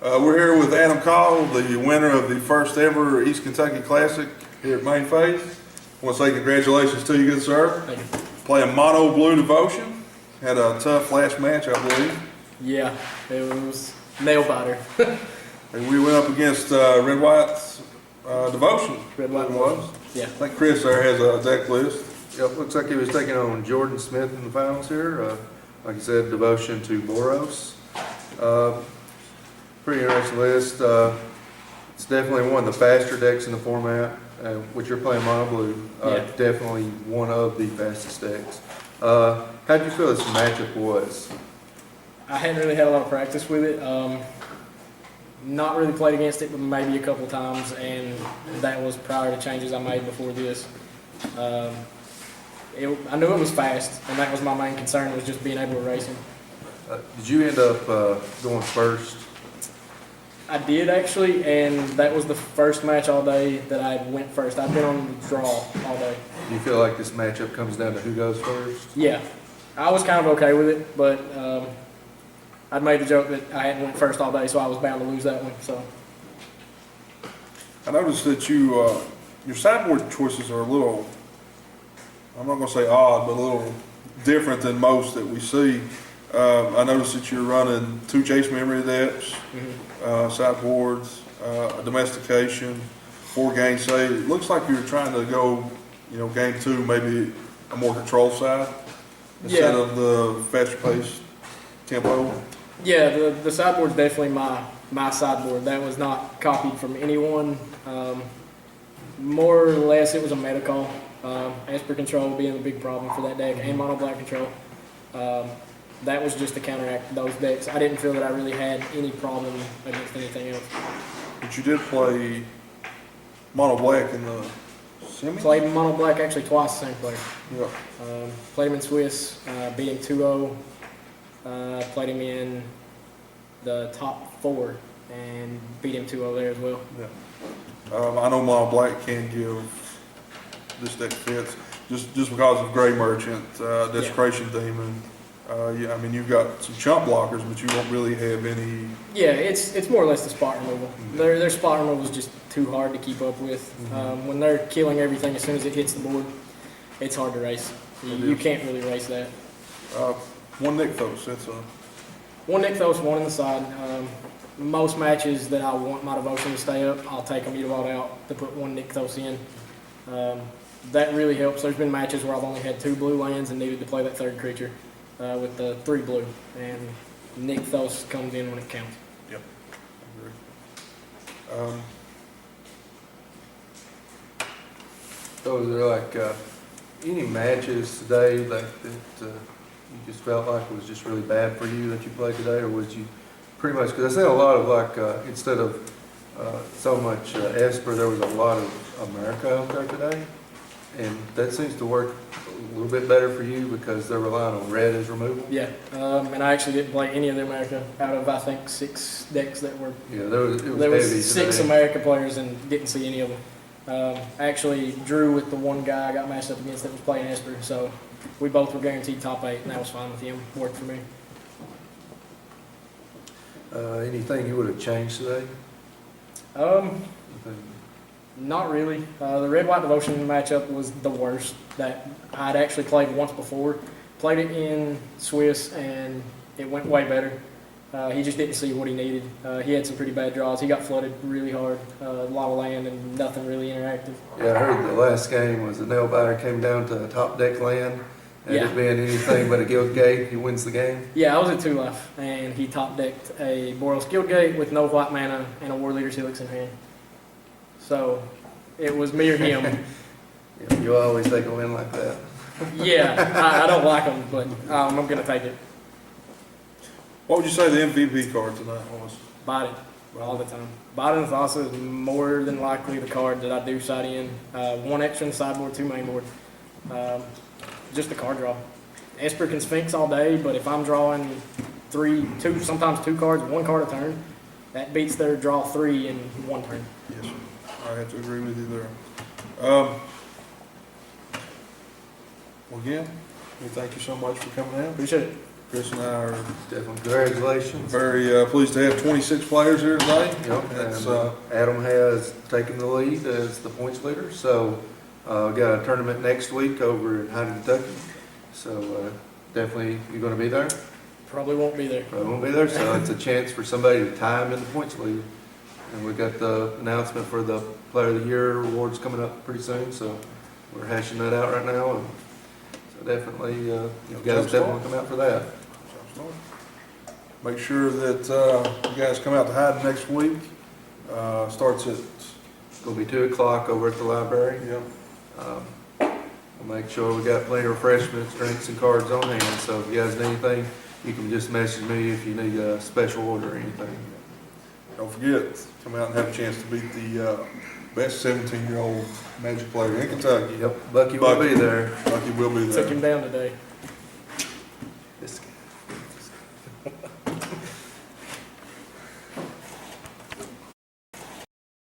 We're here with Adam Call, the winner of the first ever East Kentucky Classic here at Main Faith. I want to say congratulations to you, good sir. Thank you. Playing Mono Blue Devotion. Had a tough last match, I believe. Yeah, it was nail biter. And we went up against Red White's Devotion. Red White was. Yeah. I think Chris there has a deck list. Yep, looks like he was taking on Jordan Smith in the finals here. Like you said, Devotion to Boros. Pretty interesting list. It's definitely one of the faster decks in the format, which you're playing mono blue. Yeah. Definitely one of the fastest decks. How did you feel this matchup was? I hadn't really had a lot of practice with it. Not really played against it, but maybe a couple times, and that was prior to changes I made before this. I knew it was fast, and that was my main concern, was just being able to race him. Did you end up going first? I did actually, and that was the first match all day that I went first. I've been on the draw all day. Do you feel like this matchup comes down to who goes first? Yeah, I was kind of okay with it, but I'd made the joke that I hadn't went first all day, so I was bound to lose that one. So I noticed that your sideboard choices are a little, I'm not going to say odd, but a little different than most that we see. I noticed that you're running 2 chase memory depths, sideboards, a domestication, 4 gain save. It looks like you're trying to go, game 2, maybe a more controlled side instead of the faster paced tempo. yeah, the sideboard's definitely my sideboard. That was not copied from anyone. More or less, it was a meta call. Esper control being the big problem for that deck, and mono black control. That was just to counteract those decks. I didn't feel that I really had any problem against anything else. But you did play mono black in the semi? Played mono black actually twice, the same player. Yeah. Played him in Swiss, beat him 2-0. Played him in the top 4 and beat him 2-0 there as well. Yeah. I know mono black can give this deck fits just because of Gray Merchant, Desecration Demon. I mean, you've got some chump blockers, but you won't really have any. Yeah, it's more or less the spot removal. Their spot removal is just too hard to keep up with. When they're killing everything as soon as it hits the board, it's hard to race. You can't really race that. One Nykthos, that's a. One Nykthos, one in the side. Most matches that I want my Devotion to stay up, I'll take a Mutavault out to put one Nykthos in. That really helps. There's been matches where I've only had 2 blue lands and needed to play that 3rd creature with the 3 blue, and Nykthos comes in when it counts. Yep, I agree. So was there like any matches today that you just felt like was just really bad for you that you played today, or was you pretty much, because I seen a lot of like, instead of so much Esper, there was a lot of America out there today, and that seems to work a little bit better for you because they're relying on red as removal. Yeah, and I actually didn't play any of the America out of, I think, 6 decks that were. Yeah, there was heavy 6 today. America players and didn't see any of them. I actually drew with the one guy I got matched up against that was playing Esper, so we both were guaranteed top 8, and that was fine with him. Worked for me. Anything you would have changed today? Not really. The Red-White Devotion matchup was the worst that I'd actually played once before. Played it in Swiss, and it went way better. He just didn't see what he needed. He had some pretty bad draws. He got flooded really hard, a lot of land, and nothing really interactive. Yeah, I heard the last game was the nail biter came down to a top deck land, and it being anything but a Guild Gate, he wins the game. Yeah, I was at 2 life, and he top decked a Boros Guild Gate with no white mana and a War Leader's Helix in hand. So it was me or him. You always take a win like that. Yeah, I don't like them, but I'm going to take it. What would you say the MVP card tonight was? Biden, all the time. Biden Thassa is more than likely the card that I do side in. 1 extra in the sideboard, 2 main board. Just the card draw. Esper can Sphinx all day, but if I'm drawing 2, sometimes 2 cards, 1 card a turn, that beats their draw 3 in 1 turn. Yes, sir. I have to agree with you there. Well, again, we thank you so much for coming out. Appreciate it. Chris and I are Definitely, congratulations. very pleased to have 26 players here today. Yep, It's, and Adam has taken the lead as the points leader, so we got a tournament next week over in Hyde, Kentucky. So definitely, you're going to be there? Probably won't be there. Probably won't be there, so it's a chance for somebody to tie him in the points lead. And we got the announcement for the Player of the Year awards coming up pretty soon, so we're hashing that out right now. And so definitely, you guys definitely want to come out for that. Make sure that you guys come out to Hyde next week. Starts at, It's going to be 2 o'clock over at the library. We'll make sure we got plenty of refreshments, drinks, and cards on hand. So if you guys need anything, you can just message me if you need a special order or anything. don't forget, come out and have a chance to beat the best 17-year-old Magic player in Kentucky. Yep, Bucky will be there. Bucky will be Took there. him down today.